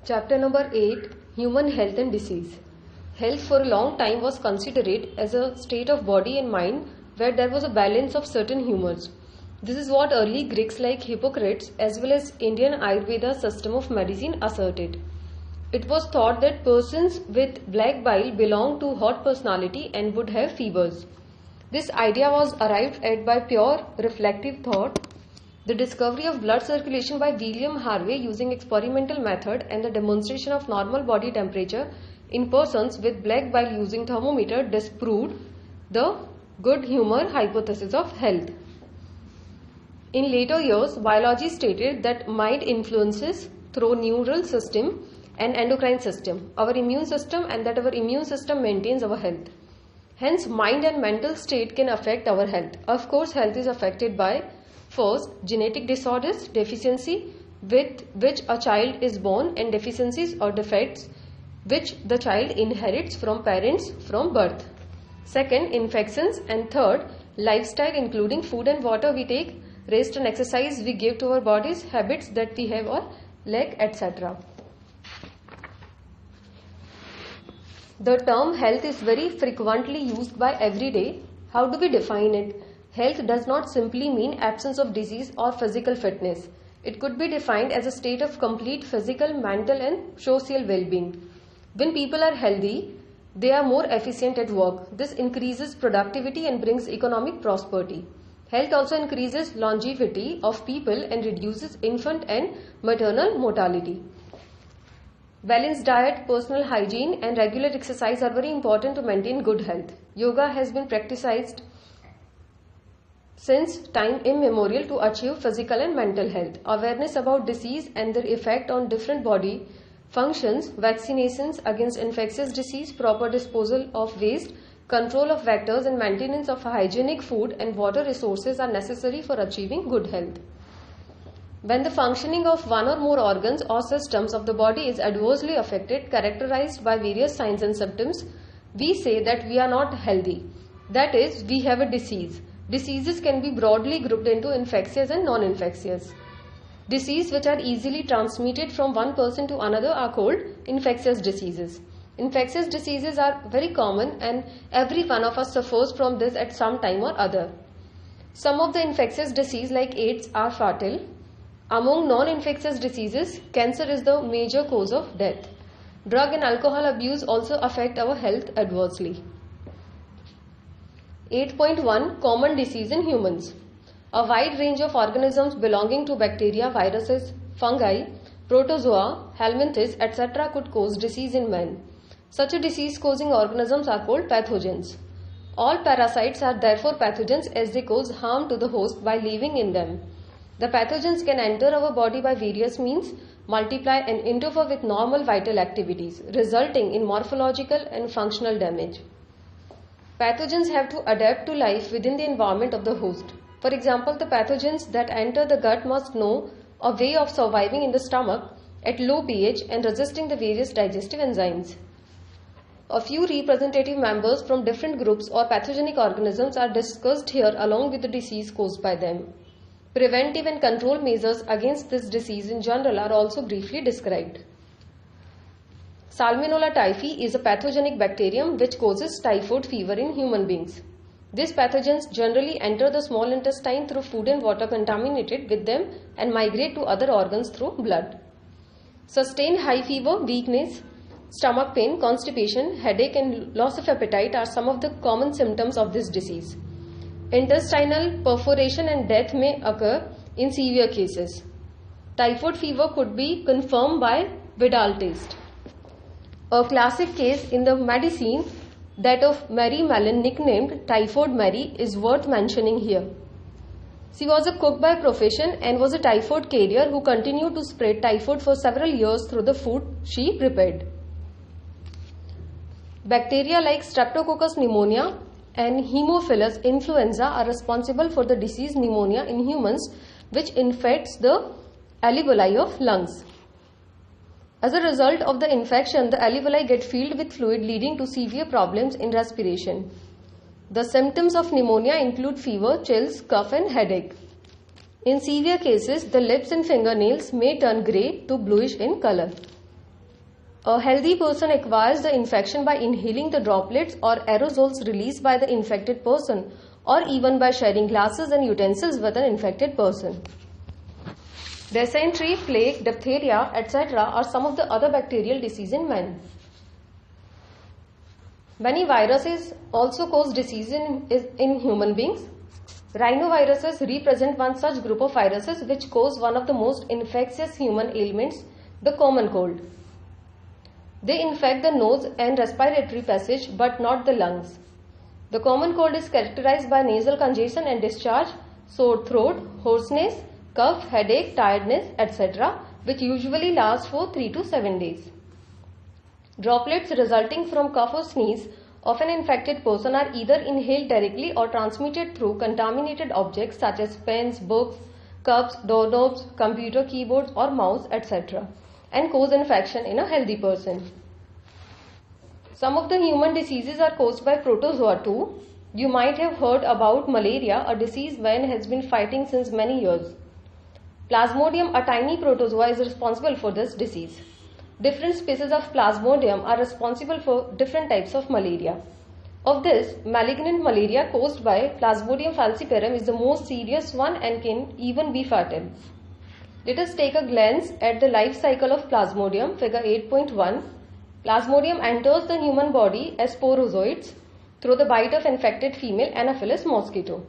Chapter number 8, Human Health and Disease. Health for a long time was considered as a state of body and mind where there was a balance of certain humors. This is what early Greeks like Hippocrates as well as Indian Ayurveda system of medicine asserted. It was thought that persons with black bile belonged to hot personality and would have fevers. This idea was arrived at by pure reflective thought. The discovery of blood circulation by William Harvey using experimental method and the demonstration of normal body temperature in persons with black bile using thermometer disproved the good humor hypothesis of health. In later years, biology stated that mind influences through neural system and endocrine system, our immune system, and that our immune system maintains our health. Hence, mind and mental state can affect our health. Of course, health is affected by first, genetic disorders, deficiency with which a child is born, and deficiencies or defects which the child inherits from parents from birth. Second, infections, and third, lifestyle including food and water we take, rest and exercise we give to our bodies, habits that we have or lack, etc. The term health is very frequently used by every day. How do we define it? Health does not simply mean absence of disease or physical fitness. It could be defined as a state of complete physical, mental and social well-being. When people are healthy, they are more efficient at work. This increases productivity and brings economic prosperity. Health also increases longevity of people and reduces infant and maternal mortality. Balanced diet, personal hygiene and regular exercise are very important to maintain good health. Yoga has been practiced since time immemorial to achieve physical and mental health. Awareness about disease and their effect on different body functions, vaccinations against infectious disease, proper disposal of waste, control of vectors and maintenance of hygienic food and water resources are necessary for achieving good health. When the functioning of one or more organs or systems of the body is adversely affected, characterized by various signs and symptoms, we say that we are not healthy. That is, we have a disease. Diseases can be broadly grouped into infectious and non-infectious. Diseases which are easily transmitted from one person to another are called infectious diseases. Infectious diseases are very common and every one of us suffers from this at some time or other. Some of the infectious diseases like AIDS are fatal. Among non-infectious diseases, cancer is the major cause of death. Drug and alcohol abuse also affect our health adversely. 8.1 Common disease in humans. A wide range of organisms belonging to bacteria, viruses, fungi, protozoa, helminthes, etc. could cause disease in man. Such a disease-causing organisms are called pathogens. All parasites are therefore pathogens as they cause harm to the host by living in them. The pathogens can enter our body by various means, multiply and interfere with normal vital activities, resulting in morphological and functional damage. Pathogens have to adapt to life within the environment of the host. For example, the pathogens that enter the gut must know a way of surviving in the stomach at low pH and resisting the various digestive enzymes. A few representative members from different groups or pathogenic organisms are discussed here along with the disease caused by them. Preventive and control measures against this disease in general are also briefly described. Salmonella typhi is a pathogenic bacterium which causes typhoid fever in human beings. These pathogens generally enter the small intestine through food and water contaminated with them and migrate to other organs through blood. Sustained high fever, weakness, stomach pain, constipation, headache and loss of appetite are some of the common symptoms of this disease. Intestinal perforation and death may occur in severe cases. Typhoid fever could be confirmed by Vidal test. A classic case in the medicine, that of Mary Mallon, nicknamed Typhoid Mary, is worth mentioning here. She was a cook by profession and was a typhoid carrier who continued to spread typhoid for several years through the food she prepared. Bacteria like Streptococcus pneumonia and Haemophilus influenza are responsible for the disease pneumonia in humans, which infects the alveoli of lungs. As a result of the infection, the alveoli get filled with fluid, leading to severe problems in respiration. The symptoms of pneumonia include fever, chills, cough and headache. In severe cases, the lips and fingernails may turn grey to bluish in color. A healthy person acquires the infection by inhaling the droplets or aerosols released by the infected person, or even by sharing glasses and utensils with an infected person. Dysentery, plague, diphtheria, etc. are some of the other bacterial diseases in men. Many viruses also cause disease in human beings. Rhinoviruses represent one such group of viruses which cause one of the most infectious human ailments, the common cold. They infect the nose and respiratory passage but not the lungs. The common cold is characterized by nasal congestion and discharge, sore throat, hoarseness, cough, headache, tiredness, etc., which usually lasts for 3 to 7 days. Droplets resulting from cough or sneeze of an infected person are either inhaled directly or transmitted through contaminated objects such as pens, books, cups, doorknobs, computer keyboards or mouse, etc., and cause infection in a healthy person. Some of the human diseases are caused by protozoa too. You might have heard about malaria, a disease man has been fighting since many years. Plasmodium, a tiny protozoa, is responsible for this disease. Different species of Plasmodium are responsible for different types of malaria. Of this, malignant malaria caused by Plasmodium falciparum is the most serious one and can even be fatal. Let us take a glance at the life cycle of Plasmodium, figure 8.1. Plasmodium enters the human body as sporozoites through the bite of infected female Anopheles mosquito.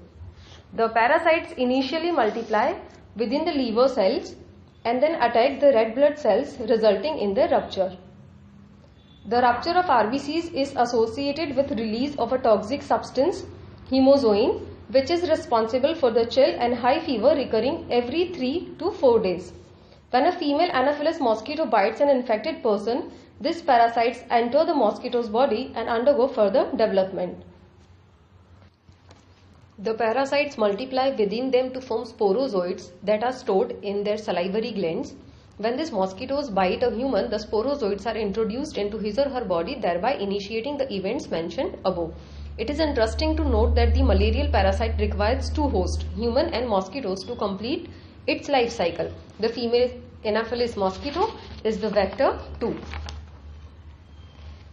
The parasites initially multiply within the liver cells and then attack the red blood cells, resulting in their rupture. The rupture of RBCs is associated with release of a toxic substance, hemozoin, which is responsible for the chill and high fever recurring every 3 to 4 days. When a female Anopheles mosquito bites an infected person, these parasites enter the mosquito's body and undergo further development. The parasites multiply within them to form sporozoites that are stored in their salivary glands. When these mosquitoes bite a human, the sporozoites are introduced into his or her body, thereby initiating the events mentioned above. It is interesting to note that the malarial parasite requires two hosts, human and mosquitoes, to complete its life cycle. The female Anopheles mosquito is the vector 2.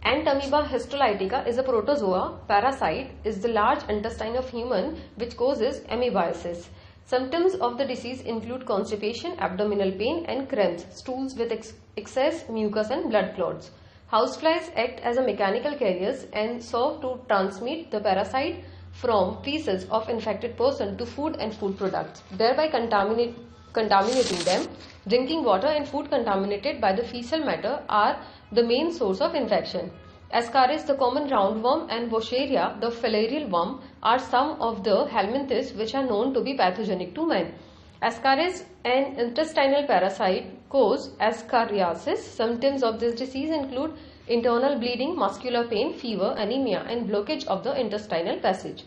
Entamoeba histolytica is a protozoa parasite, is the large intestine of human which causes amoebiasis. Symptoms of the disease include constipation, abdominal pain and cramps, stools with excess mucus and blood clots. Houseflies act as a mechanical carriers and serve to transmit the parasite from feces of infected person to food and food products, thereby contaminating them. Drinking water and food contaminated by the fecal matter are the main source of infection. Ascaris, the common roundworm, and Vaucheria, the filarial worm, are some of the helminthids which are known to be pathogenic to man. Ascaris, an intestinal parasite, cause ascariasis. Symptoms of this disease include internal bleeding, muscular pain, fever, anemia, and blockage of the intestinal passage.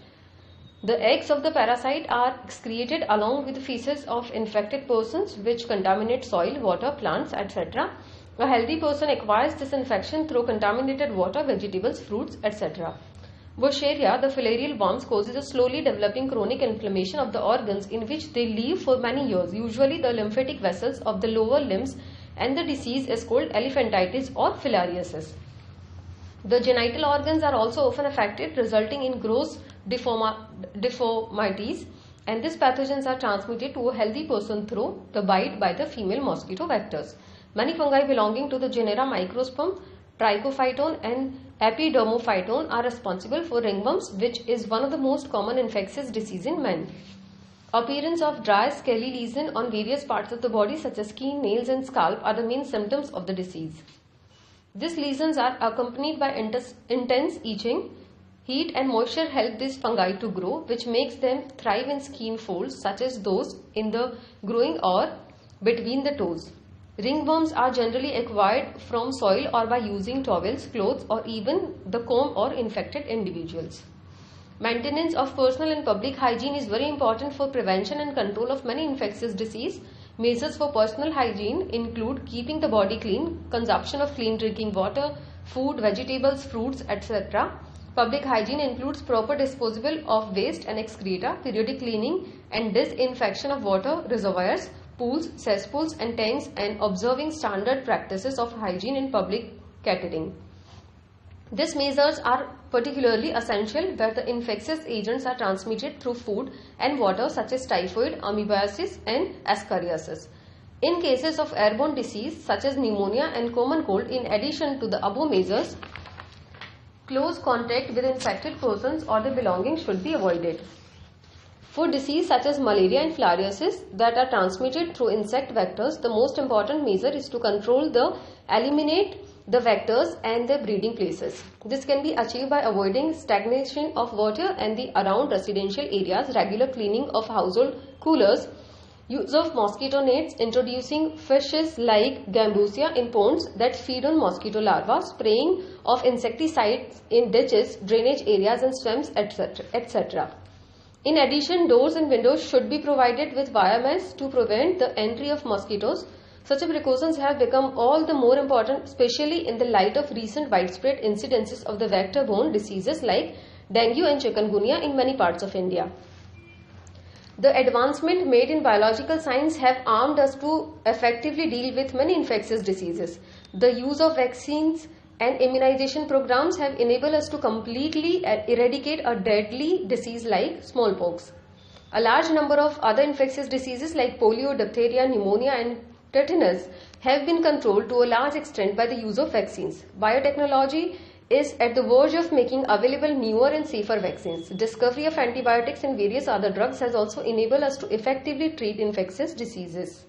The eggs of the parasite are excreted along with the feces of infected persons which contaminate soil, water, plants, etc. A healthy person acquires this infection through contaminated water, vegetables, fruits, etc. Vaucheria, the filarial worms, causes a slowly developing chronic inflammation of the organs in which they live for many years, usually the lymphatic vessels of the lower limbs, and the disease is called elephantitis or filariasis. The genital organs are also often affected, resulting in gross deformities, and these pathogens are transmitted to a healthy person through the bite by the female mosquito vectors. Many fungi belonging to the genera Microspum, Trichophyton and Epidermophyton are responsible for ringworms, which is one of the most common infectious diseases in men. Appearance of dry, scaly lesion on various parts of the body such as skin, nails and scalp are the main symptoms of the disease. These lesions are accompanied by intense itching. Heat and moisture help these fungi to grow, which makes them thrive in skin folds such as those in the groin or between the toes. Ringworms are generally acquired from soil or by using towels, clothes or even the comb or infected individuals. Maintenance of personal and public hygiene is very important for prevention and control of many infectious diseases. Measures for personal hygiene include keeping the body clean, consumption of clean drinking water, food, vegetables, fruits, etc. Public hygiene includes proper disposal of waste and excreta, periodic cleaning and disinfection of water reservoirs, pools, cesspools and tanks, and observing standard practices of hygiene in public catering. These measures are particularly essential where the infectious agents are transmitted through food and water such as typhoid, amoebiasis and ascariasis. In cases of airborne disease such as pneumonia and common cold, in addition to the above measures, close contact with infected persons or their belongings should be avoided. For disease such as malaria and filariasis that are transmitted through insect vectors, the most important measure is to eliminate the vectors and their breeding places. This can be achieved by avoiding stagnation of water and the around residential areas, regular cleaning of household coolers, use of mosquito nets, introducing fishes like gambusia in ponds that feed on mosquito larvae, spraying of insecticides in ditches, drainage areas and swamps, etc. In addition, doors and windows should be provided with wire mesh to prevent the entry of mosquitoes. Such precautions have become all the more important, especially in the light of recent widespread incidences of the vector-borne diseases like dengue and chikungunya in many parts of India. The advancement made in biological science have armed us to effectively deal with many infectious diseases. The use of vaccines and immunization programs have enabled us to completely eradicate a deadly disease like smallpox. A large number of other infectious diseases like polio, diphtheria, pneumonia and tetanus have been controlled to a large extent by the use of vaccines. Biotechnology is at the verge of making available newer and safer vaccines. Discovery of antibiotics and various other drugs has also enabled us to effectively treat infectious diseases.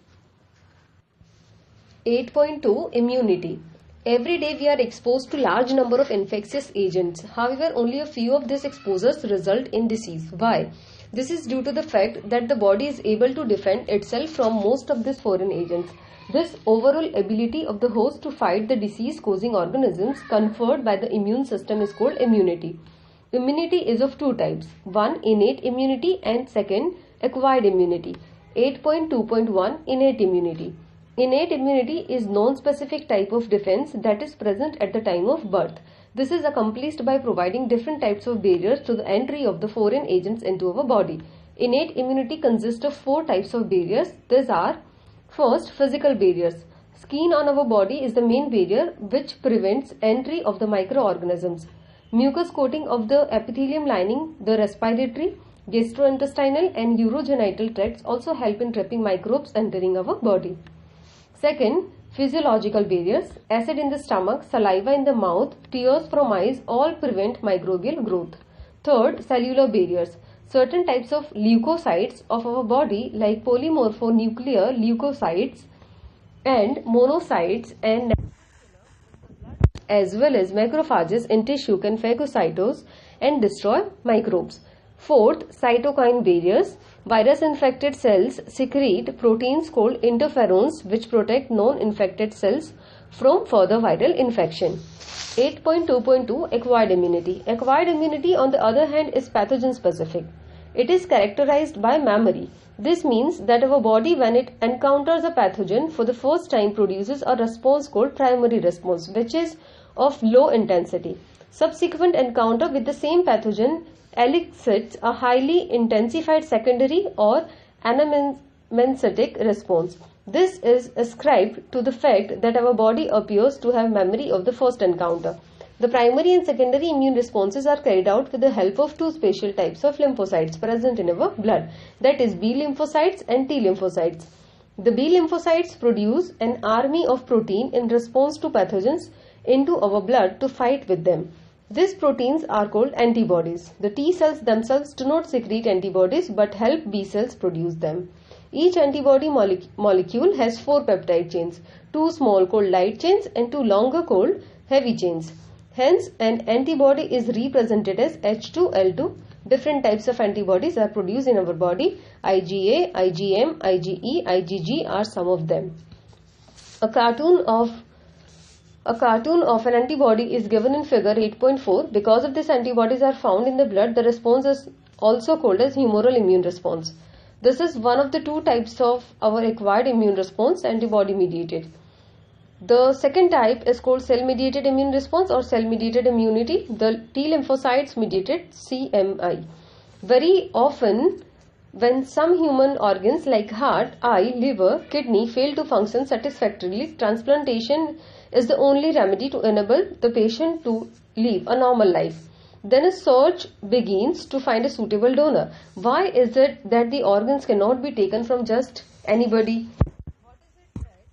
8.2 Immunity. Every day we are exposed to large number of infectious agents. However, only a few of these exposures result in disease. Why? This is due to the fact that the body is able to defend itself from most of these foreign agents. This overall ability of the host to fight the disease-causing organisms conferred by the immune system is called immunity. Immunity is of two types. One, innate immunity, and second, acquired immunity. 8.2.1 Innate immunity. Innate immunity is non-specific type of defense that is present at the time of birth. This is accomplished by providing different types of barriers to the entry of the foreign agents into our body. Innate immunity consists of four types of barriers. These are: first, physical barriers. Skin on our body is the main barrier which prevents entry of the microorganisms. Mucous coating of the epithelium lining, the respiratory, gastrointestinal and urogenital tracts also help in trapping microbes entering our body. Second, physiological barriers. Acid in the stomach, saliva in the mouth, tears from eyes all prevent microbial growth. Third, cellular barriers. Certain types of leukocytes of our body like polymorphonuclear leukocytes and monocytes and as well as macrophages in tissue can phagocytose and destroy microbes. Fourth, cytokine barriers. Virus-infected cells secrete proteins called interferons which protect non-infected cells from further viral infection. 8.2.2 Acquired immunity. Acquired immunity on the other hand is pathogen specific. It is characterized by memory. This means that our body, when it encounters a pathogen for the first time, produces a response called primary response, which is of low intensity. Subsequent encounter with the same pathogen elicits a highly intensified secondary or anamnestic response. This is ascribed to the fact that our body appears to have memory of the first encounter. The primary and secondary immune responses are carried out with the help of two special types of lymphocytes present in our blood, that is B lymphocytes and T lymphocytes. The B lymphocytes produce an army of protein in response to pathogens into our blood to fight with them. These proteins are called antibodies. The T cells themselves do not secrete antibodies but help B cells produce them. Each antibody molecule has 4 peptide chains, 2 small called light chains and 2 longer called heavy chains. Hence, an antibody is represented as H2L2. Different types of antibodies are produced in our body. IgA, IgM, IgE, IgG are some of them. A cartoon of an antibody is given in figure 8.4. Because of this, antibodies are found in the blood. The response is also called as humoral immune response. This is one of the two types of our acquired immune response, antibody mediated. The second type is called cell mediated immune response or cell mediated immunity, the T lymphocytes mediated CMI. Very often When some human organs like heart, eye, liver, kidney fail to function satisfactorily, transplantation is the only remedy to enable the patient to live a normal life. Then a search begins to find a suitable donor. Why is it that the organs cannot be taken from just anybody? What is it that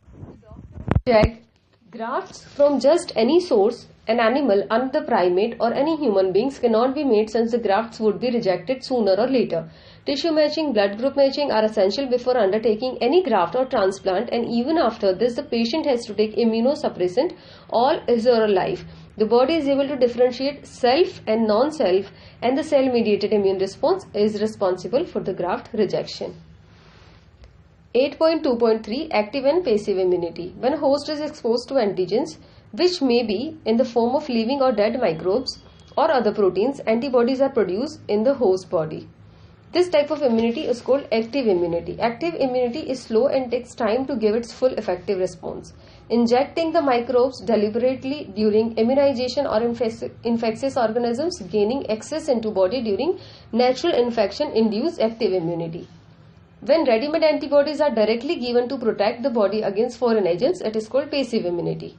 the doctor reject grafts from just any source? An animal, another primate or any human beings cannot be made since the grafts would be rejected sooner or later. Tissue matching, blood group matching are essential before undertaking any graft or transplant, and even after this the patient has to take immunosuppressant all his or her life. The body is able to differentiate self and non-self, and the cell-mediated immune response is responsible for the graft rejection. 8.2.3 Active and passive immunity. When a host is exposed to antigens, which may be in the form of living or dead microbes or other proteins, antibodies are produced in the host body. This type of immunity is called active immunity. Active immunity is slow and takes time to give its full effective response. Injecting the microbes deliberately during immunization or infectious organisms gaining access into body during natural infection induce active immunity. When ready-made antibodies are directly given to protect the body against foreign agents, it is called passive immunity.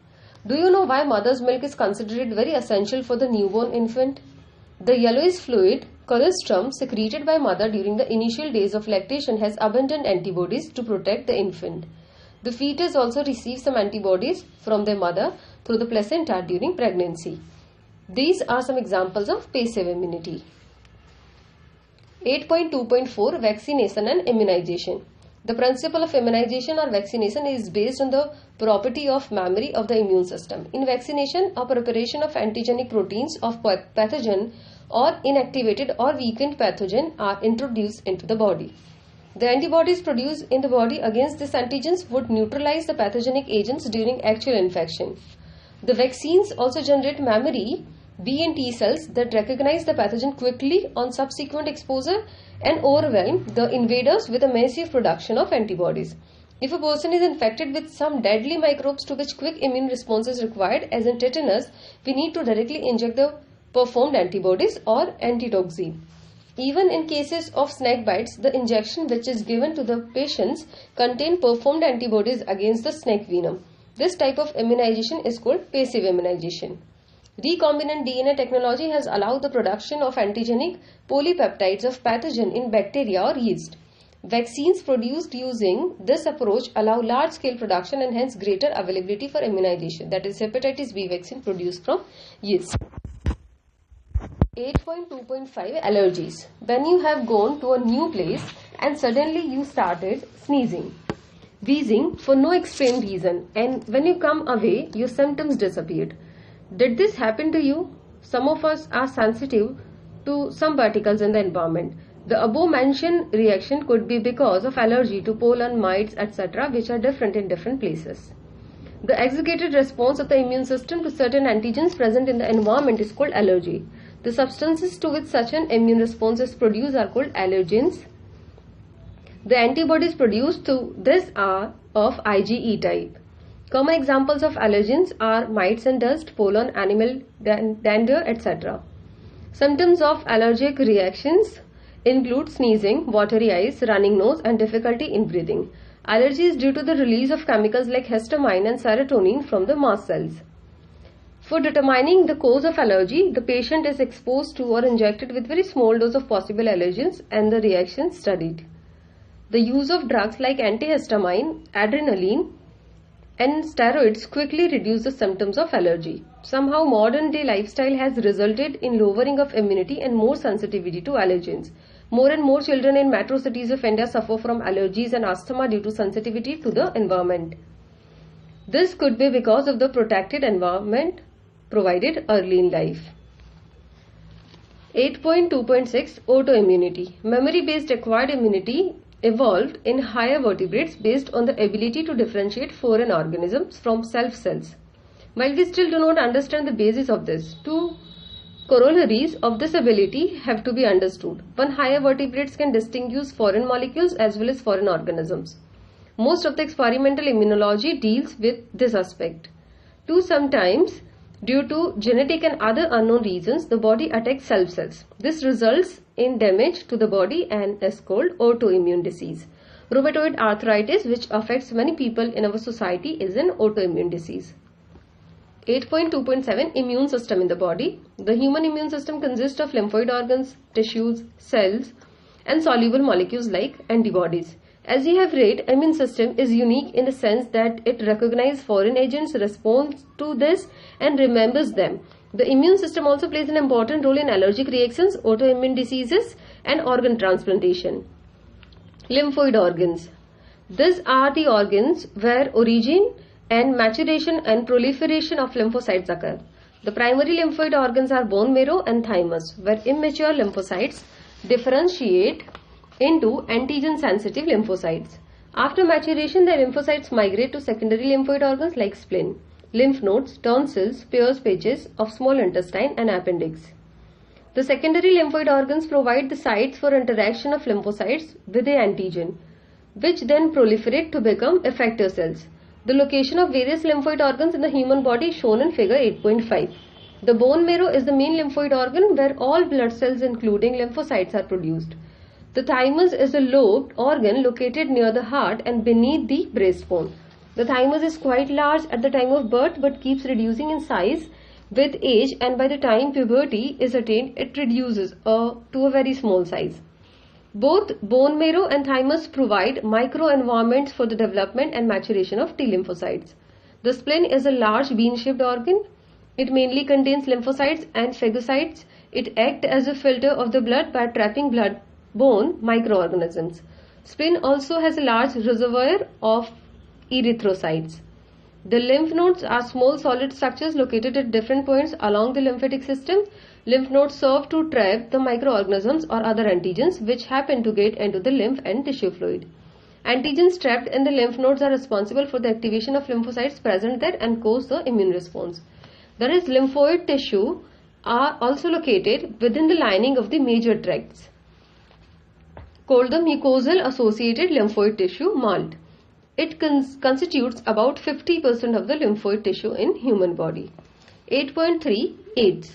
Do you know why mother's milk is considered very essential for the newborn infant? The yellowish fluid, colostrum, secreted by mother during the initial days of lactation has abundant antibodies to protect the infant. The fetus also receives some antibodies from their mother through the placenta during pregnancy. These are some examples of passive immunity. 8.2.4 Vaccination and immunization. The principle of immunization or vaccination is based on the property of memory of the immune system. In vaccination, a preparation of antigenic proteins of pathogen or inactivated or weakened pathogen are introduced into the body. The antibodies produced in the body against these antigens would neutralize the pathogenic agents during actual infection. The vaccines also generate memory B and T cells that recognize the pathogen quickly on subsequent exposure and overwhelm the invaders with a massive production of antibodies. If a person is infected with some deadly microbes to which quick immune response is required, as in tetanus, we need to directly inject the performed antibodies or antitoxin. Even in cases of snake bites, the injection which is given to the patients contain performed antibodies against the snake venom. This type of immunization is called passive immunization. Recombinant DNA technology has allowed the production of antigenic polypeptides of pathogen in bacteria or yeast. Vaccines produced using this approach allow large-scale production and hence greater availability for immunization. That is hepatitis B vaccine produced from yeast. 8.2.5 Allergies. When you have gone to a new place and suddenly you started sneezing, wheezing for no extreme reason, and when you come away your symptoms disappeared. Did this happen to you? Some of us are sensitive to some particles in the environment. The above mentioned reaction could be because of allergy to pollen, mites, etc., which are different in different places. The exaggerated response of the immune system to certain antigens present in the environment is called allergy. The substances to which such an immune response is produced are called allergens. The antibodies produced to this are of IgE type. Common examples of allergens are mites and dust, pollen, animal dander, etc. Symptoms of allergic reactions include sneezing, watery eyes, running nose, and difficulty in breathing. Allergy is due to the release of chemicals like histamine and serotonin from the mast cells. For determining the cause of allergy, the patient is exposed to or injected with very small dose of possible allergens and the reaction studied. The use of drugs like antihistamine, adrenaline, and steroids quickly reduce the symptoms of allergy. Somehow modern day lifestyle has resulted in lowering of immunity and more sensitivity to allergens. More and more children in metro cities of India suffer from allergies and asthma due to sensitivity to the environment. This could be because of the protected environment provided early in life. 8.2.6 Autoimmunity. Memory-based acquired immunity evolved in higher vertebrates based on the ability to differentiate foreign organisms from self cells. While we still do not understand the basis of this, two corollaries of this ability have to be understood. One, higher vertebrates can distinguish foreign molecules as well as foreign organisms. Most of the experimental immunology deals with this aspect. Two, sometimes due to genetic and other unknown reasons, the body attacks self cells. This results in damage to the body and is called autoimmune disease. Rheumatoid arthritis, which affects many people in our society, is an autoimmune disease. 8.2.7 Immune system in the body. The human immune system consists of lymphoid organs, tissues, cells, and soluble molecules like antibodies. As you have read, immune system is unique in the sense that it recognizes foreign agents, responds to this, and remembers them. The immune system also plays an important role in allergic reactions, autoimmune diseases, and organ transplantation. Lymphoid organs. These are the organs where origin and maturation and proliferation of lymphocytes occur. The primary lymphoid organs are bone marrow and thymus, where immature lymphocytes differentiate into antigen-sensitive lymphocytes. After maturation, the lymphocytes migrate to secondary lymphoid organs like spleen, lymph nodes, tonsils, Peyer's patches of small intestine, and appendix. The secondary lymphoid organs provide the sites for interaction of lymphocytes with the antigen, which then proliferate to become effector cells. The location of various lymphoid organs in the human body is shown in figure 8.5. The bone marrow is the main lymphoid organ where all blood cells including lymphocytes are produced. The thymus is a lobed organ located near the heart and beneath the breastbone. The thymus is quite large at the time of birth but keeps reducing in size with age, and by the time puberty is attained, it reduces to a very small size. Both bone marrow and thymus provide microenvironments for the development and maturation of T lymphocytes. The spleen is a large bean-shaped organ. It mainly contains lymphocytes and phagocytes. It acts as a filter of the blood by trapping blood-borne microorganisms. Spleen also has a large reservoir of erythrocytes. The lymph nodes are small solid structures located at different points along the lymphatic system. Lymph nodes serve to trap the microorganisms or other antigens which happen to get into the lymph and tissue fluid. Antigens trapped in the lymph nodes are responsible for the activation of lymphocytes present there and cause the immune response. There is lymphoid tissue are also located within the lining of the major tracts, called the mucosal associated lymphoid tissue (MALT). It constitutes about 50% of the lymphoid tissue in human body. 8.3 AIDS.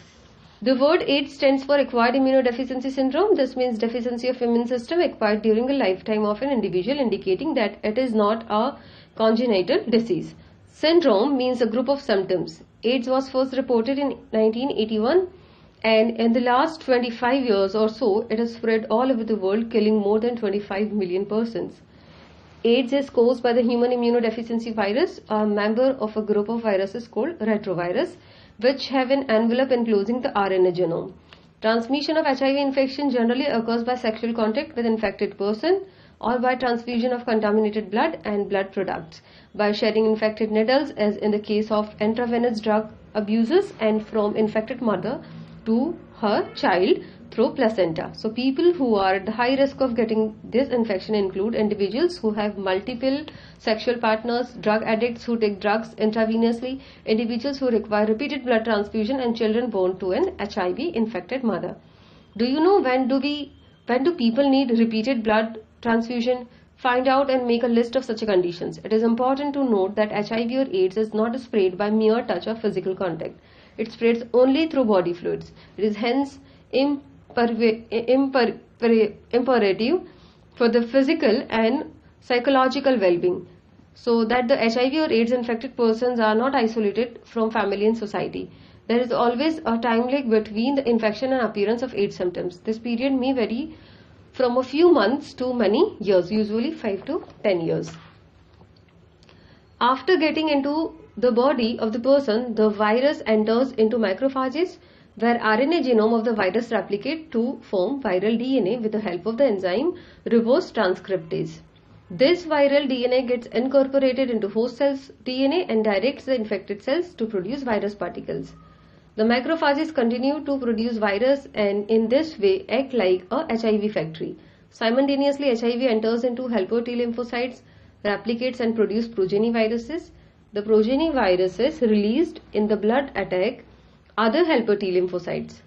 The word AIDS stands for acquired immunodeficiency syndrome. This means deficiency of immune system acquired during the lifetime of an individual, indicating that it is not a congenital disease. Syndrome means a group of symptoms. AIDS was first reported in 1981, and in the last 25 years or so, it has spread all over the world, killing more than 25 million persons. AIDS is caused by the human immunodeficiency virus, a member of a group of viruses called retrovirus, which have an envelope enclosing the RNA genome. Transmission of HIV infection generally occurs by sexual contact with infected person or by transfusion of contaminated blood and blood products, by sharing infected needles as in the case of intravenous drug abuses, and from infected mother to her child through placenta. So people who are at high risk of getting this infection include individuals who have multiple sexual partners, drug addicts who take drugs intravenously, individuals who require repeated blood transfusion, and children born to an HIV infected mother. Do you know when do people need repeated blood transfusion? Find out and make a list of such conditions. It is important to note that HIV or AIDS is not spread by mere touch or physical contact. It spreads only through body fluids. It is hence imperative for the physical and psychological well-being, so that the HIV or AIDS infected persons are not isolated from family and society. There is always a time lag between the infection and appearance of AIDS symptoms. This period may vary from a few months to many years, usually 5 to 10 years. After getting into the body of the person, the virus enters into macrophages, where RNA genome of the virus replicate to form viral DNA with the help of the enzyme reverse transcriptase. This viral DNA gets incorporated into host cells' DNA and directs the infected cells to produce virus particles. The macrophages continue to produce virus and in this way act like a HIV factory. Simultaneously, HIV enters into helper T lymphocytes, replicates and produce progeny viruses. The progeny viruses released in the blood attack other helper T lymphocytes.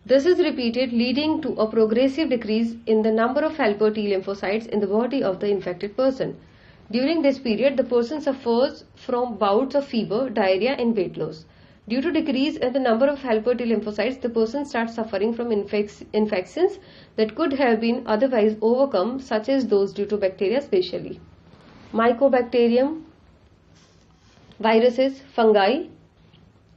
This is repeated, leading to a progressive decrease in the number of helper T lymphocytes in the body of the infected person. During this period, the person suffers from bouts of fever, diarrhea and weight loss. Due to decrease in the number of helper T lymphocytes, the person starts suffering from infections that could have been otherwise overcome, such as those due to bacteria especially. Mycobacterium, viruses, fungi,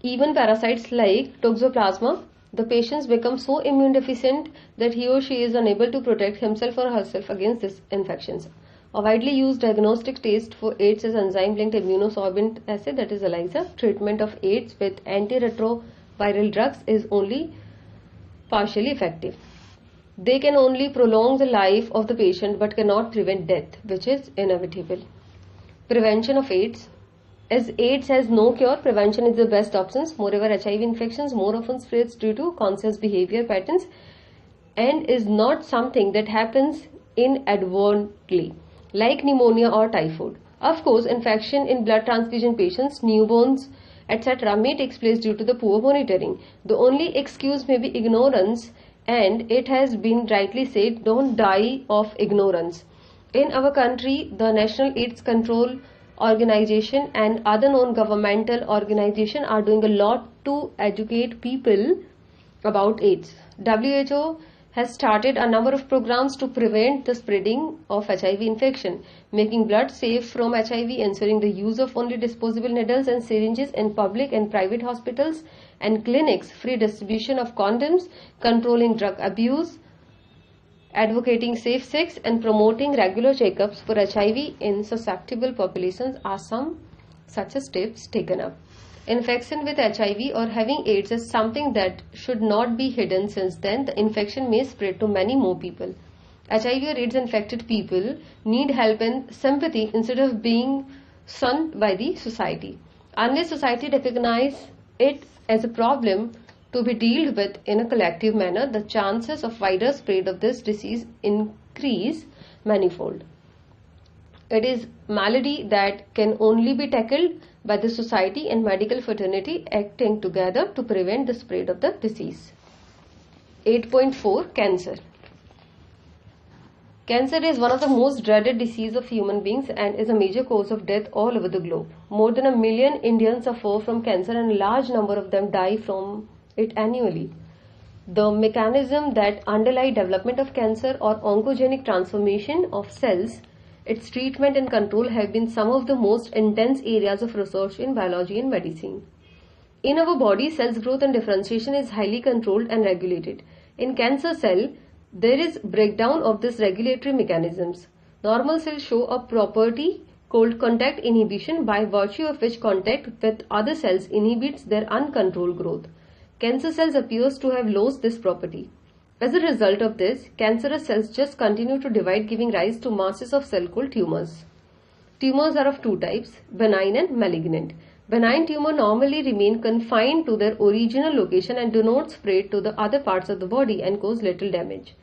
even parasites like Toxoplasma. The patients become so immune deficient that he or she is unable to protect himself or herself against these infections. A widely used diagnostic test for AIDS is enzyme-linked immunosorbent assay, that is ELISA. Treatment of AIDS with antiretroviral drugs is only partially effective. They can only prolong the life of the patient but cannot prevent death, which is inevitable. Prevention of AIDS. As AIDS has no cure, prevention is the best option. Moreover, HIV infections more often spreads due to conscious behavior patterns and is not something that happens inadvertently, like pneumonia or typhoid. Of course, infection in blood transfusion patients, newborns, etc. may take place due to the poor monitoring. The only excuse may be ignorance, and it has been rightly said, don't die of ignorance. In our country, the National AIDS Control Organization and other non-governmental organizations are doing a lot to educate people about AIDS. WHO has started a number of programs to prevent the spreading of HIV infection, making blood safe from HIV, ensuring the use of only disposable needles and syringes in public and private hospitals and clinics, free distribution of condoms, controlling drug abuse, advocating safe sex, and promoting regular checkups for HIV in susceptible populations are some such steps taken up. Infection with HIV or having AIDS is something that should not be hidden, since then the infection may spread to many more people. HIV or AIDS infected people need help and sympathy instead of being shunned by the society. Unless society recognizes it as a problem to be dealt with in a collective manner, the chances of wider spread of this disease increase manifold. It is malady that can only be tackled by the society and medical fraternity acting together to prevent the spread of the disease. 8.4 Cancer. Cancer is one of the most dreaded diseases of human beings and is a major cause of death all over the globe. More than 1 million Indians suffer from cancer and a large number of them die from it annually. The mechanism that underlie development of cancer or oncogenic transformation of cells, its treatment and control have been some of the most intense areas of research in biology and medicine. In our body, cells growth and differentiation is highly controlled and regulated. In cancer cell, there is breakdown of these regulatory mechanisms. Normal cells show a property called contact inhibition, by virtue of which contact with other cells inhibits their uncontrolled growth. Cancer cells appears to have lost this property. As a result of this, cancerous cells just continue to divide, giving rise to masses of cells called tumors. Tumors are of two types, benign and malignant. Benign tumor normally remain confined to their original location and do not spread to the other parts of the body and cause little damage.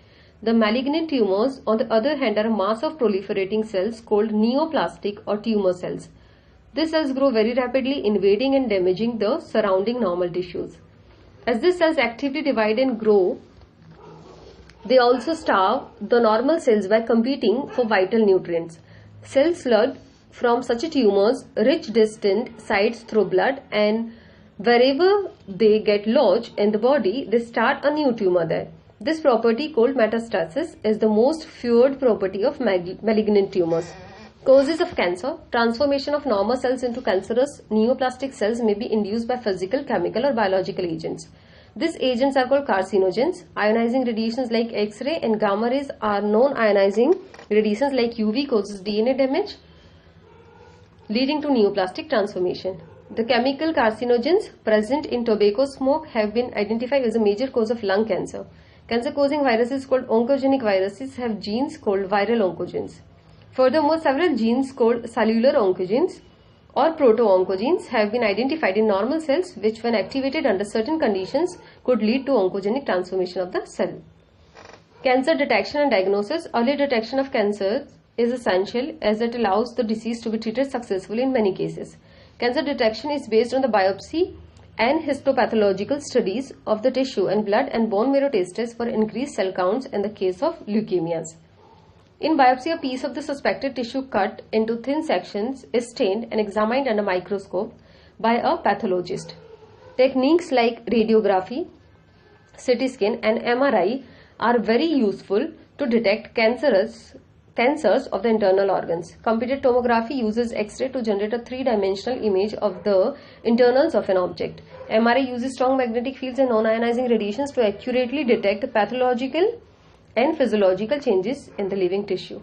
The malignant tumors, on the other hand, are a mass of proliferating cells called neoplastic or tumor cells. These cells grow very rapidly, invading and damaging the surrounding normal tissues. As these cells actively divide and grow, they also starve the normal cells by competing for vital nutrients. Cells flood from such tumors reach distant sites through blood, and wherever they get lodged in the body, they start a new tumor there. This property, called metastasis, is the most feared property of malignant tumors. Causes of cancer. Transformation of normal cells into cancerous neoplastic cells may be induced by physical, chemical or biological agents. These agents are called carcinogens. Ionizing radiations like X-ray and gamma rays are non-ionizing radiations like UV causes DNA damage, leading to neoplastic transformation. The chemical carcinogens present in tobacco smoke have been identified as a major cause of lung cancer. Cancer-causing viruses called oncogenic viruses have genes called viral oncogenes. Furthermore, several genes called cellular oncogenes or proto-oncogenes have been identified in normal cells, which when activated under certain conditions could lead to oncogenic transformation of the cell. Cancer detection and diagnosis. Early detection of cancer is essential as it allows the disease to be treated successfully in many cases. Cancer detection is based on the biopsy and histopathological studies of the tissue and blood and bone marrow tests for increased cell counts in the case of leukemias. In biopsy, a piece of the suspected tissue cut into thin sections is stained and examined under microscope by a pathologist. Techniques like radiography, CT scan and MRI are very useful to detect cancers of the internal organs. Computed tomography uses X-ray to generate a three-dimensional image of the internals of an object. MRI uses strong magnetic fields and non-ionizing radiations to accurately detect pathological and physiological changes in the living tissue.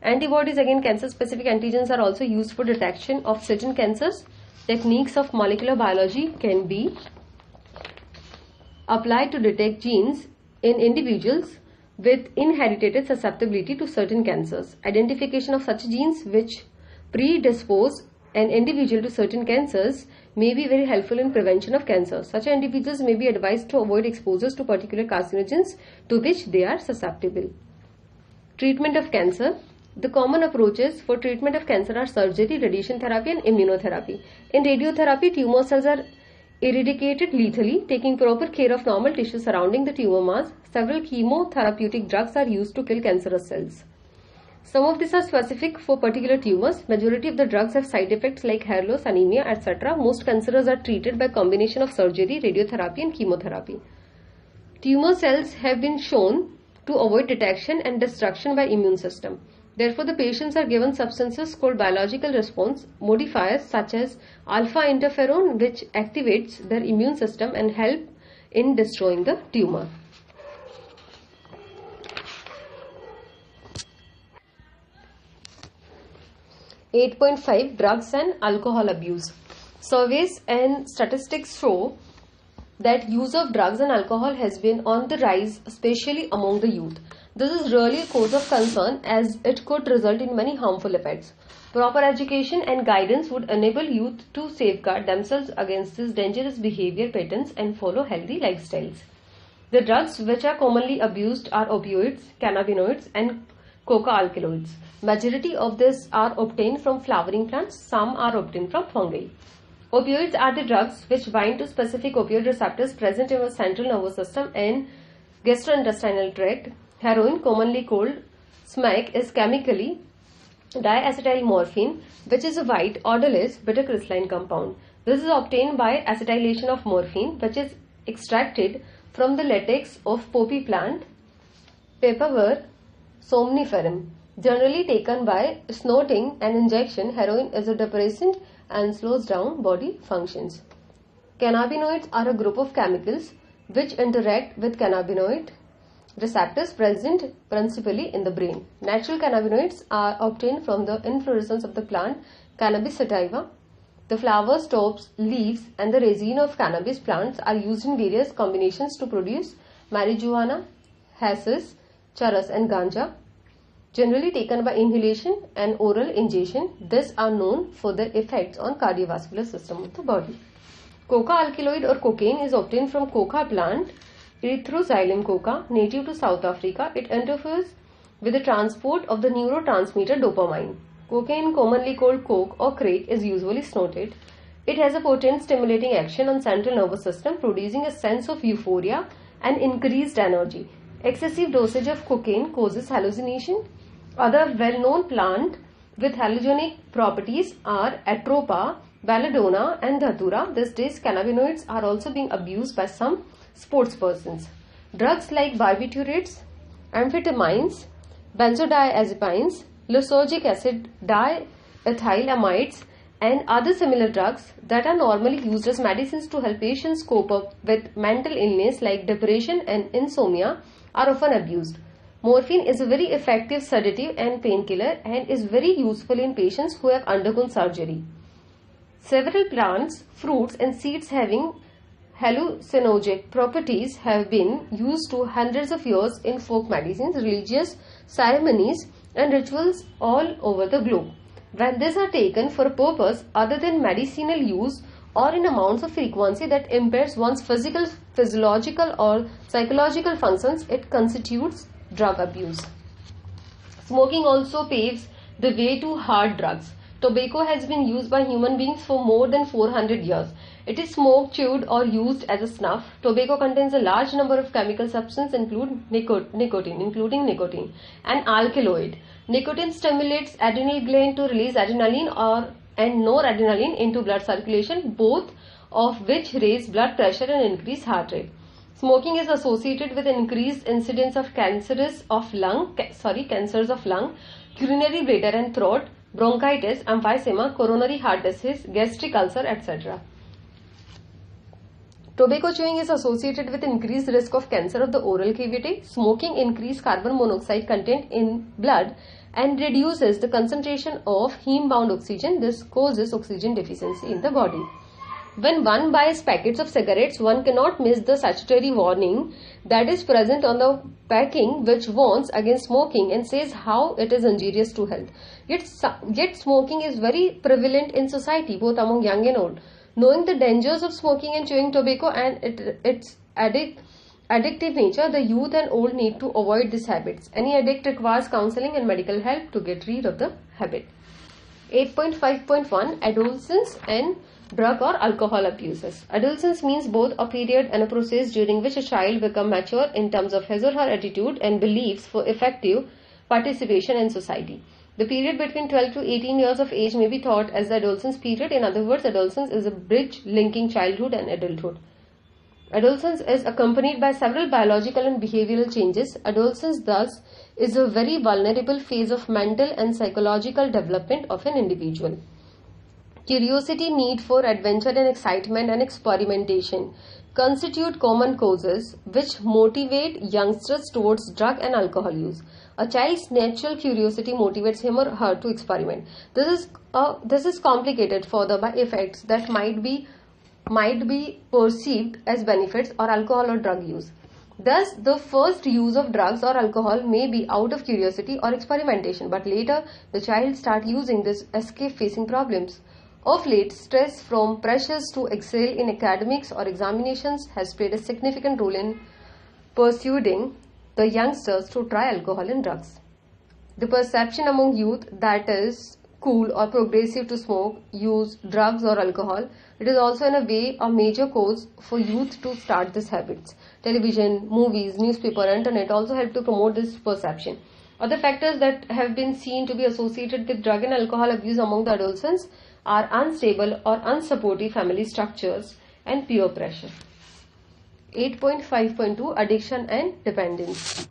Antibodies, again cancer-specific antigens, are also used for detection of certain cancers. Techniques of molecular biology can be applied to detect genes in individuals with inherited susceptibility to certain cancers. Identification of such genes which predispose an individual to certain cancers may be very helpful in prevention of cancer. Such individuals may be advised to avoid exposures to particular carcinogens to which they are susceptible. Treatment of cancer. The common approaches for treatment of cancer are surgery, radiation therapy and immunotherapy. In radiotherapy, tumor cells are eradicated lethally, taking proper care of normal tissue surrounding the tumor mass. Several chemotherapeutic drugs are used to kill cancerous cells. Some of these are specific for particular tumors. Majority of the drugs have side effects like hair loss, anemia, etc. Most cancers are treated by combination of surgery, radiotherapy and chemotherapy. Tumor cells have been shown to avoid detection and destruction by immune system. Therefore, the patients are given substances called biological response modifiers such as alpha interferon, which activates their immune system and help in destroying the tumor. (8.5) Drugs and alcohol abuse. Surveys and statistics show that use of drugs and alcohol has been on the rise, especially among the youth. This is really a cause of concern as it could result in many harmful effects. Proper education and guidance would enable youth to safeguard themselves against this dangerous behavior patterns and follow healthy lifestyles. The drugs which are commonly abused are opioids, cannabinoids and coca alkaloids. Majority of these are obtained from flowering plants, some are obtained from fungi. Opioids are the drugs which bind to specific opioid receptors present in our central nervous system and gastrointestinal tract. Heroin, commonly called smack, is chemically diacetyl morphine, which is a white, odorless, bitter crystalline compound. This is obtained by acetylation of morphine, which is extracted from the latex of poppy plant, Papaver somniferum. Generally taken by snorting and injection, heroin is a depressant and slows down body functions. Cannabinoids are a group of chemicals which interact with cannabinoid receptors present principally in the brain. Natural cannabinoids are obtained from the inflorescence of the plant Cannabis sativa. The flowers, tops, leaves and the resin of cannabis plants are used in various combinations to produce marijuana, hashish, charas and ganja. Generally taken by inhalation and oral ingestion, these are known for their effects on cardiovascular system of the body. Coca alkaloid or cocaine is obtained from coca plant, Erythroxylum coca, native to South Africa. It interferes with the transport of the neurotransmitter dopamine. Cocaine, commonly called coke or crack, is usually snorted. It has a potent stimulating action on central nervous system, producing a sense of euphoria and increased energy. Excessive dosage of cocaine causes hallucination. Other well-known plant with hallucinogenic properties are atropa, belladonna and dhatura. These days, cannabinoids are also being abused by some sports persons. Drugs like barbiturates, amphetamines, benzodiazepines, lysergic acid, diethylamines and other similar drugs that are normally used as medicines to help patients cope up with mental illness like depression and insomnia are often abused. Morphine is a very effective sedative and painkiller and is very useful in patients who have undergone surgery. Several plants, fruits and seeds having hallucinogenic properties have been used to hundreds of years in folk medicines, religious ceremonies and rituals all over the globe. When these are taken for a purpose other than medicinal use or in amounts of frequency that impairs one's physical, physiological or psychological functions, it constitutes drug abuse. Smoking also paves the way to hard drugs. Tobacco has been used by human beings for more than 400 years. It is smoked, chewed or used as a snuff. Tobacco contains a large number of chemical substances including nicotine and alkaloid. Nicotine stimulates adrenal gland to release adrenaline or and noradrenaline into blood circulation, both of which raise blood pressure and increase heart rate. Smoking is associated with increased incidence of cancers of lung, urinary bladder and throat, bronchitis, emphysema, coronary heart disease, gastric ulcer, etc. Tobacco chewing is associated with increased risk of cancer of the oral cavity. Smoking increases carbon monoxide content in blood and reduces the concentration of heme-bound oxygen. This causes oxygen deficiency in the body. When one buys packets of cigarettes, one cannot miss the statutory warning that is present on the packing, which warns against smoking and says how it is injurious to health. Yet smoking is very prevalent in society, both among young and old. Knowing the dangers of smoking and chewing tobacco and its addictive nature, the youth and old need to avoid these habits. Any addict requires counseling and medical help to get rid of the habit. 8.5.1 Adolescence and drug or alcohol abuses. Adolescence means both a period and a process during which a child becomes mature in terms of his or her attitude and beliefs for effective participation in society. The period between 12 to 18 years of age may be thought as the adolescence period. In other words, adolescence is a bridge linking childhood and adulthood. Adolescence is accompanied by several biological and behavioral changes. Adolescence thus is a very vulnerable phase of mental and psychological development of an individual. Curiosity, need for adventure and excitement and experimentation constitute common causes which motivate youngsters towards drug and alcohol use. A child's natural curiosity motivates him or her to experiment. This is complicated further by effects that might be perceived as benefits or alcohol or drug use. Thus, the first use of drugs or alcohol may be out of curiosity or experimentation, but later the child starts using this to escape facing problems. Of late, stress from pressures to excel in academics or examinations has played a significant role in persuading the youngsters to try alcohol and drugs. The perception among youth that is cool or progressive to smoke, use drugs or alcohol, it is also in a way a major cause for youth to start these habits. Television, movies, newspaper, internet also help to promote this perception. Other factors that have been seen to be associated with drug and alcohol abuse among the adolescents are unstable or unsupportive family structures and peer pressure. 8.5.2 Addiction and Dependence.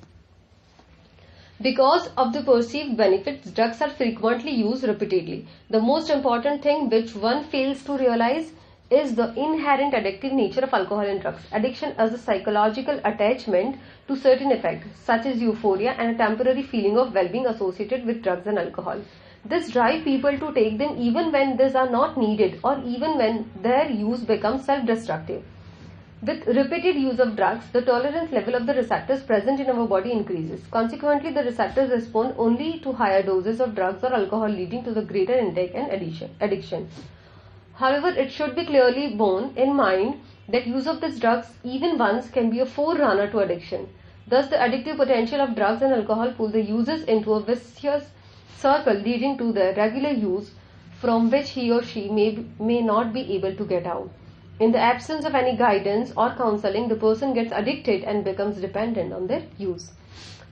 Because of the perceived benefits, drugs are frequently used repeatedly. The most important thing which one fails to realize is the inherent addictive nature of alcohol and drugs. Addiction is a psychological attachment to certain effects such as euphoria and a temporary feeling of well-being associated with drugs and alcohol. This drives people to take them even when these are not needed or even when their use becomes self-destructive. With repeated use of drugs, the tolerance level of the receptors present in our body increases. Consequently, the receptors respond only to higher doses of drugs or alcohol, leading to the greater intake and addiction. However, it should be clearly borne in mind that use of these drugs even once can be a forerunner to addiction. Thus, the addictive potential of drugs and alcohol pull the users into a vicious circle leading to the regular use from which he or she may not be able to get out. In the absence of any guidance or counseling, the person gets addicted and becomes dependent on their use.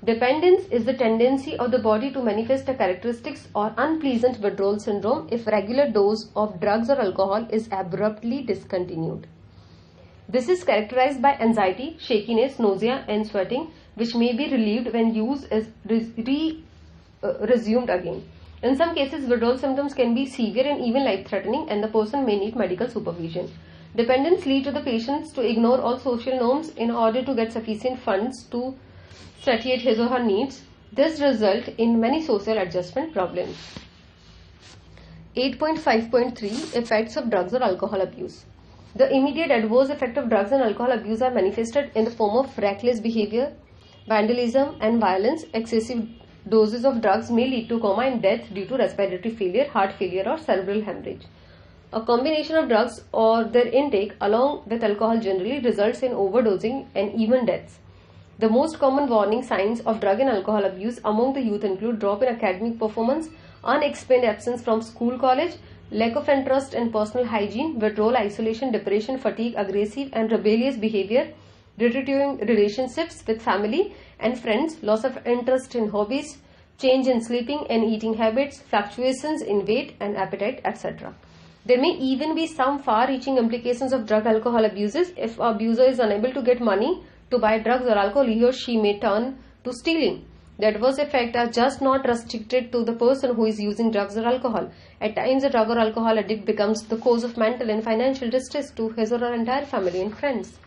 Dependence is the tendency of the body to manifest a characteristics or unpleasant withdrawal syndrome if regular dose of drugs or alcohol is abruptly discontinued. This is characterized by anxiety, shakiness, nausea and sweating, which may be relieved when use is resumed again. In some cases, withdrawal symptoms can be severe and even life-threatening, and the person may need medical supervision. Dependence leads to the patients to ignore all social norms in order to get sufficient funds to satiate his or her needs. This results in many social adjustment problems. 8.5.3 Effects of drugs or alcohol abuse. The immediate adverse effect of drugs and alcohol abuse are manifested in the form of reckless behavior, vandalism and violence. Excessive doses of drugs may lead to coma and death due to respiratory failure, heart failure or cerebral hemorrhage. A combination of drugs or their intake along with alcohol generally results in overdosing and even deaths. The most common warning signs of drug and alcohol abuse among the youth include drop in academic performance, unexplained absence from school, college, lack of interest in personal hygiene, withdrawal, isolation, depression, fatigue, aggressive and rebellious behavior, deteriorating relationships with family and friends, loss of interest in hobbies, change in sleeping and eating habits, fluctuations in weight and appetite, etc. There may even be some far-reaching implications of drug-alcohol abuses. If an abuser is unable to get money to buy drugs or alcohol, he or she may turn to stealing. The adverse effects are just not restricted to the person who is using drugs or alcohol. At times, a drug or alcohol addict becomes the cause of mental and financial distress to his or her entire family and friends.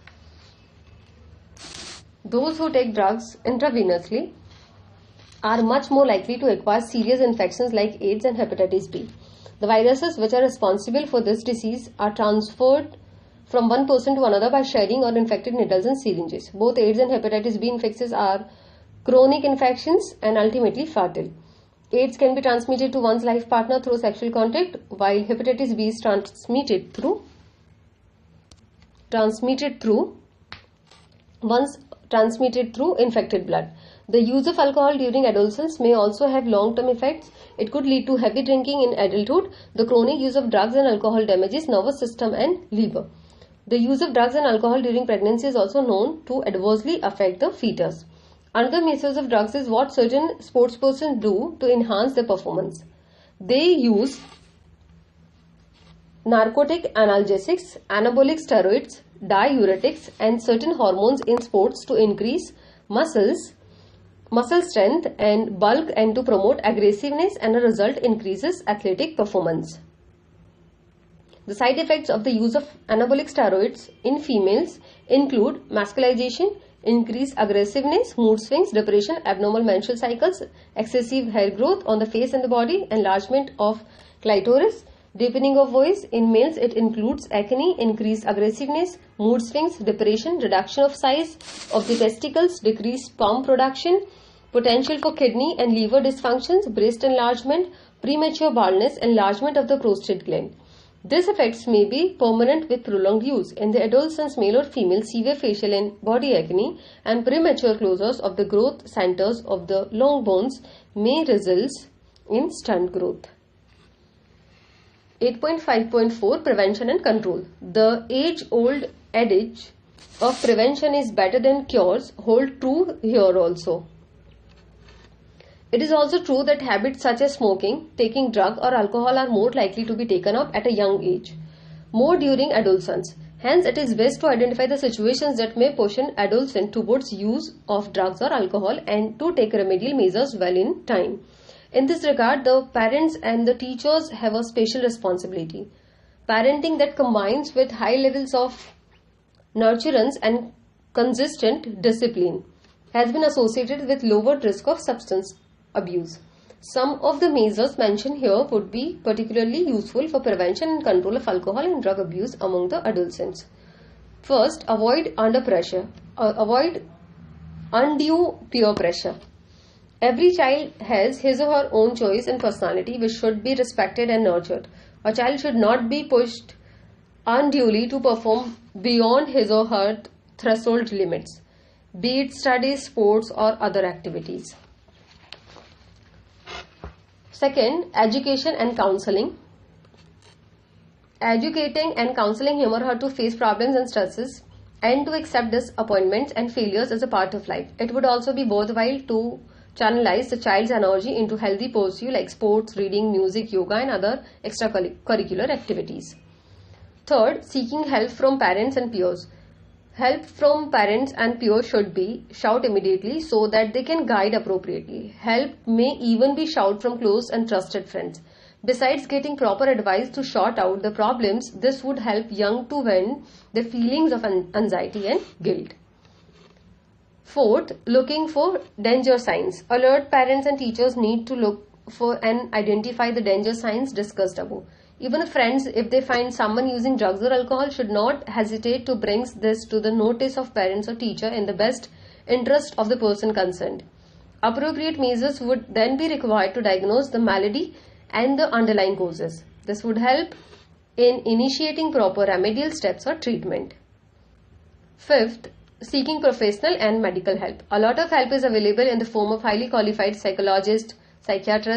Those who take drugs intravenously are much more likely to acquire serious infections like AIDS and hepatitis B. The viruses which are responsible for this disease are transferred from one person to another by sharing or infected needles and syringes. Both AIDS and hepatitis B infections are chronic infections and ultimately fatal. AIDS can be transmitted to one's life partner through sexual contact, while hepatitis B is transmitted through infected blood. The use of alcohol during adolescence may also have long-term effects. It could lead to heavy drinking in adulthood. The chronic use of drugs and alcohol damages nervous system and liver. The use of drugs and alcohol during pregnancy is also known to adversely affect the fetus. Another misuse of drugs is what certain sportspersons do to enhance their performance. They use narcotic analgesics, anabolic steroids, diuretics, and certain hormones in sports to increase muscle strength and bulk and to promote aggressiveness, and a result increases athletic performance. The side effects of the use of anabolic steroids in females include masculization, increased aggressiveness, mood swings, depression, abnormal menstrual cycles, excessive hair growth on the face and the body, enlargement of clitoris, deepening of voice. In males, it includes acne, increased aggressiveness, mood swings, depression, reduction of size of the testicles, decreased sperm production, potential for kidney and liver dysfunctions, breast enlargement, premature baldness, enlargement of the prostate gland. These effects may be permanent with prolonged use. In the adolescents, male or female, severe facial and body acne and premature closures of the growth centers of the long bones may result in stunt growth. 8.5.4 Prevention and Control. The age-old adage of prevention is better than cures hold true here also. It is also true that habits such as smoking, taking drug or alcohol are more likely to be taken up at a young age, more during adolescence. Hence, it is best to identify the situations that may push an adolescent towards use of drugs or alcohol and to take remedial measures well in time. In this regard, the parents and the teachers have a special responsibility. Parenting that combines with high levels of nurturance and consistent discipline has been associated with lower risk of substance abuse. Some of the measures mentioned here would be particularly useful for prevention and control of alcohol and drug abuse among the adolescents. First, avoid avoid undue peer pressure. Every child has his or her own choice and personality which should be respected and nurtured. A child should not be pushed unduly to perform beyond his or her threshold limits, be it studies, sports or other activities. Second, education and counseling. Educating and counseling him or her to face problems and stresses and to accept disappointments and failures as a part of life. It would also be worthwhile to channelize the child's energy into healthy pursuits like sports, reading, music, yoga and other extracurricular activities. Third, seeking help from parents and peers. Help from parents and peers should be sought immediately so that they can guide appropriately. Help may even be sought from close and trusted friends. Besides getting proper advice to sort out the problems, this would help young to vent their feelings of anxiety and guilt. Fourth, looking for danger signs. Alert parents and teachers need to look for and identify the danger signs discussed above. Even friends, if they find someone using drugs or alcohol, should not hesitate to bring this to the notice of parents or teacher in the best interest of the person concerned. Appropriate measures would then be required to diagnose the malady and the underlying causes. This would help in initiating proper remedial steps or treatment. Fifth, seeking professional and medical help. A lot of help is available in the form of highly qualified psychologists, psychiatrists,